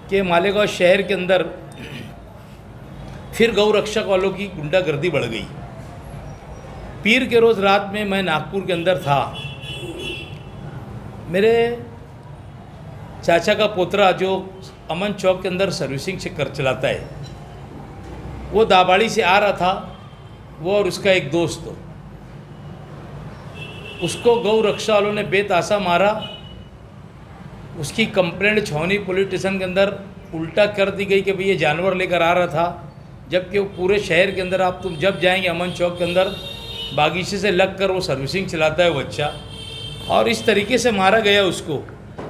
कि मालेगांव शहर के अंदर फिर गौ रक्षक वालों की गुंडागर्दी बढ़ गई। पीर के रोज़ रात में मैं नागपुर के अंदर था। मेरे चाचा का पोतरा जो अमन चौक के अंदर सर्विसिंग से कर चलाता है, वो दाबाड़ी से आ रहा था, वो और उसका एक दोस्त। उसको गौ रक्षा वालों ने बेतासा मारा। उसकी कंप्लेंट छावनी पुलिस स्टेशन के अंदर उल्टा कर दी गई कि भाई ये जानवर लेकर आ रहा था, जबकि वो पूरे शहर के अंदर आप तुम जब जाएंगे अमन चौक के अंदर बागीचे से लग कर वो सर्विसिंग चलाता है बच्चा। और इस तरीके से मारा गया उसको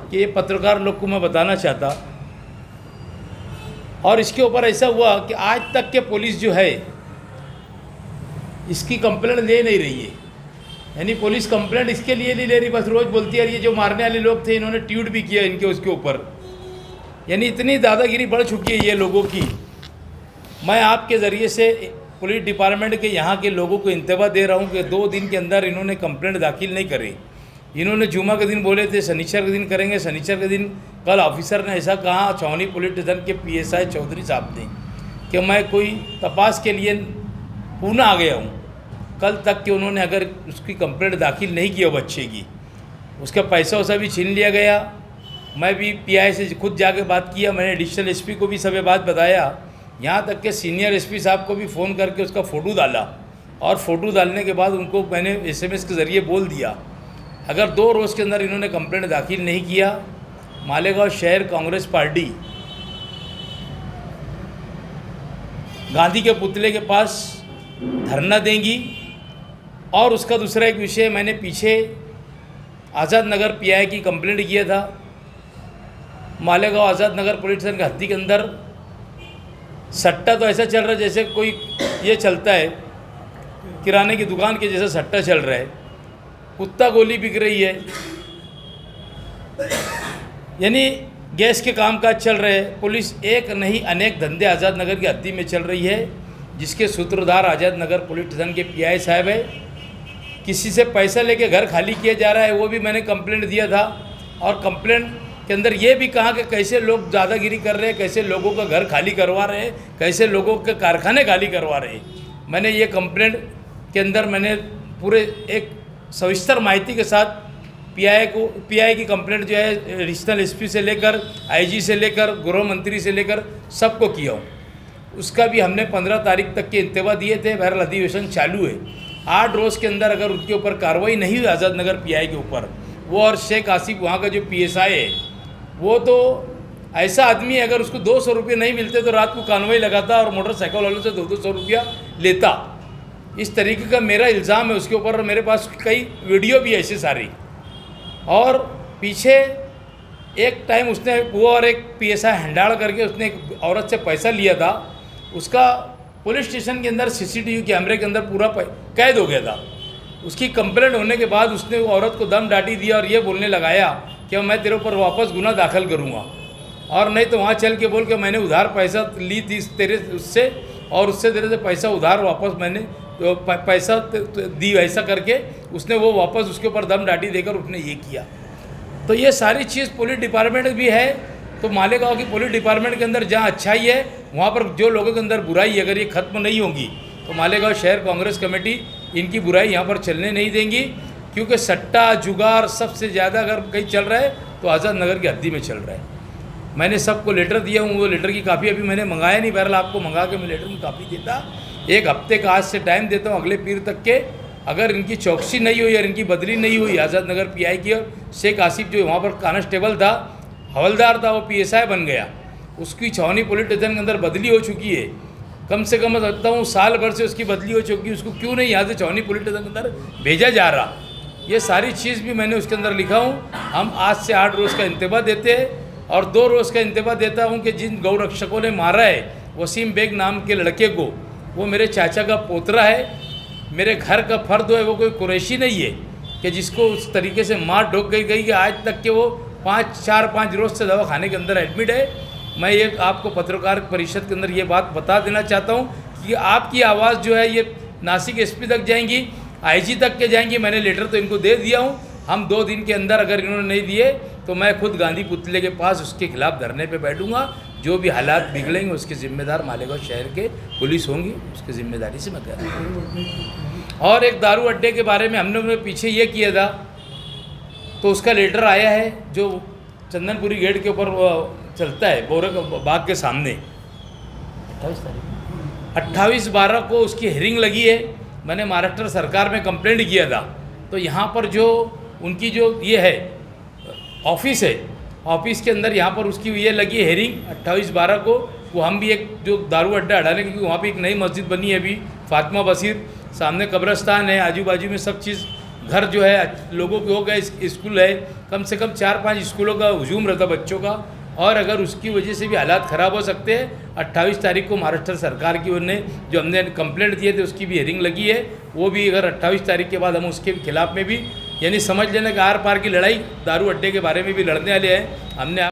कि ये पत्रकार लोग को मैं बताना चाहता। और इसके ऊपर ऐसा हुआ कि आज तक के पुलिस जो है इसकी कंप्लेंट ले नहीं रही है। यानी पुलिस कंप्लेंट इसके लिए नहीं ले रही, बस रोज़ बोलती है ये जो मारने वाले लोग थे इन्होंने ट्वीट भी किया इनके उसके ऊपर। यानी इतनी दादागिरी बढ़ चुकी है ये लोगों की। मैं आपके ज़रिए से पुलिस डिपार्टमेंट के यहाँ के लोगों को इंतबा दे रहा हूँ कि 2 दिन के अंदर इन्होंने कंप्लेंट दाखिल नहीं करी। इन्होंने जुमा के दिन बोले थे शनिचर के दिन करेंगे, शनिचर के दिन कल ऑफिसर ने ऐसा कहा छावनी पुलिस स्टेशन के PSI चौधरी साहब ने कि मैं कोई तपास के लिए पूना आ गया हूँ। कल तक कि उन्होंने अगर उसकी कंप्लेंट दाखिल नहीं किया बच्चे की, उसका पैसा वैसा भी छीन लिया गया। मैं भी PI से खुद जाके बात किया, मैंने एडिशनल SP को भी सब बात बताया, यहाँ तक के सीनियर SP साहब को भी फ़ोन करके उसका फ़ोटो डाला। और फ़ोटो डालने के बाद उनको मैंने SMS के ज़रिए बोल दिया अगर 2 रोज़ के अंदर इन्होंने कंप्लेंट दाखिल नहीं किया, मालेगांव शहर कांग्रेस पार्टी गांधी के पुतले के पास धरना देंगी। और उसका दूसरा एक विषय, मैंने पीछे आज़ाद नगर PI की कंप्लेंट किया था। मालेगांव आज़ाद नगर पुलिस स्टेशन के हद्दी के अंदर सट्टा तो ऐसा चल रहा है जैसे कोई ये चलता है किराने की दुकान के जैसा सट्टा चल रहा है, कुत्ता गोली बिक रही है। यानी गैस के कामकाज चल रहे हैं। पुलिस एक नहीं अनेक धंधे आज़ाद नगर की हद्दी में चल रही है, जिसके सूत्रधार आज़ाद नगर पुलिस स्टेशन के PI साहब है। किसी से पैसा लेके घर खाली किया जा रहा है, वो भी मैंने कंप्लेंट दिया था। और कंप्लेंट के अंदर ये भी कहा कि कैसे लोग दादागिरी कर रहे हैं, कैसे लोगों का घर खाली करवा रहे हैं, कैसे लोगों के कारखाने खाली करवा रहे हैं। मैंने ये कंप्लेंट के अंदर मैंने पूरे एक सविस्तर माहिती के साथ PI की कंप्लेंट जो है एडिशनल SP से लेकर IG से लेकर गृह मंत्री से लेकर सबको किया हूँ। उसका भी हमने 15 तारीख तक के इंतबा दिए थे। बहरहाल अधिवेशन चालू है। 8 रोज़ के अंदर अगर उनके ऊपर कार्रवाई नहीं हुई आज़ाद नगर PI के ऊपर, वो और शेख आसिफ वहाँ का जो PSI है, वो तो ऐसा आदमी है अगर उसको 200 रुपये नहीं मिलते तो रात को कानवाई लगाता और मोटरसाइकिल वालों से 200 रुपया लेता। इस तरीके का मेरा इल्ज़ाम है उसके ऊपर। मेरे पास कई वीडियो भी ऐसे सारी। और पीछे एक टाइम उसने वो और एक PSI हंडाड़ करके उसने एक औरत से पैसा लिया था, उसका पुलिस स्टेशन के अंदर CCTV कैमरे के अंदर पूरा कैद हो गया था। उसकी कंप्लेंट होने के बाद उसने वो औरत को दम डाटी दिया और ये बोलने लगाया कि मैं तेरे ऊपर वापस गुना दाखिल करूँगा, और नहीं तो वहाँ चल के बोल के मैंने उधार पैसा ली थी तेरे उससे, और उससे तेरे से पैसा उधार वापस मैंने तो पैसा दी, ऐसा करके उसने वो वापस उसके ऊपर दम डाटी देकर उसने ये किया। तो ये सारी चीज़ पुलिस डिपार्टमेंट भी है। तो मालेगांव की पुलिस डिपार्टमेंट के अंदर जहाँ अच्छाई है, वहाँ पर जो लोगों के अंदर बुराई है, अगर ये ख़त्म नहीं होगी तो मालेगांव शहर कांग्रेस कमेटी इनकी बुराई यहाँ पर चलने नहीं देंगी। क्योंकि सट्टा जुगाड़ सबसे ज़्यादा अगर कहीं चल रहा है तो आज़ाद नगर की हद्दी में चल रहा है। मैंने सबको लेटर दिया हूँ, वो लेटर की कापी अभी मैंने मंगाया नहीं। बहरहाल आपको मंगा के मैं लेटर की कापी देता। 1 हफ्ते का आज से टाइम देता हूँ, अगले पीर तक के अगर इनकी चौकसी नहीं हुई और इनकी बदली नहीं हुई आज़ाद नगर PI की, और शेख आसिफ जो वहाँ पर कांस्टेबल था, हवलदार था, वो PSI बन गया, उसकी छावनी पुलिस स्टेशन के अंदर बदली हो चुकी है। कम से कम लगता हूँ साल भर से उसकी बदली हो चुकी है, उसको क्यों नहीं यहाँ से छावनी पुलिस स्टेशन के अंदर भेजा जा रहा। ये सारी चीज़ भी मैंने उसके अंदर लिखा हूँ। हम आज से 8 रोज़ का इंतबा देते हैं और 2 रोज़ का इंतबा देता हूँ कि जिन गौ रक्षकों ने मारा है वसीम बेग नाम के लड़के को, वो मेरे चाचा का पोतरा है, मेरे घर का फर्द है, वो कोई कुरैशी नहीं है कि जिसको उस तरीके से मार ढोक गई कि आज तक के वो 4-5 रोज़ से दवा खाने के अंदर एडमिट है। मैं ये आपको पत्रकार परिषद के अंदर ये बात बता देना चाहता हूँ कि आपकी आवाज़ जो है ये नासिक SP तक जाएंगी, IG तक के जाएंगी। मैंने लेटर तो इनको दे दिया हूँ। हम 2 दिन के अंदर अगर इन्होंने नहीं दिए तो मैं खुद गांधी पुतले के पास उसके खिलाफ धरने पे बैठूंगा। जो भी हालात बिगड़ेंगे उसके ज़िम्मेदार मालेगांव शहर के पुलिस होंगी, उसकी जिम्मेदारी से मैं कह रहा हूँ। और एक दारू अड्डे के बारे में हमने पीछे ये किया था, तो उसका लेटर आया है जो चंदनपुरी गेट के ऊपर चलता है, बोरक बाग के सामने। 28/12 को उसकी हेयरिंग लगी है। मैंने महाराष्ट्र सरकार में कंप्लेंट किया था, तो यहाँ पर जो उनकी जो ये है ऑफिस है, ऑफिस के अंदर यहाँ पर उसकी ये लगी है हेयरिंग 28/12 को। वो हम भी एक जो दारू अड्डा हटाने, क्योंकि वहाँ पे एक नई मस्जिद बनी है अभी, फातिमा बशीर, सामने कब्रस्तान है, आजू बाजू में सब चीज़, घर जो है लोगों के हो गए, स्कूल है, कम से कम 4-5 स्कूलों का हुजूम रहता बच्चों का। और अगर उसकी वजह से भी हालात ख़राब हो सकते हैं, 28 तारीख को महाराष्ट्र सरकार की ओर ने जो हमने कंप्लेंट दिए थे उसकी भी हेयरिंग लगी है। वो भी अगर 28 तारीख के बाद हम उसके खिलाफ में भी, यानी समझ लेना कि आर पार की लड़ाई दारू अड्डे के बारे में भी लड़ने वाले हैं हमने।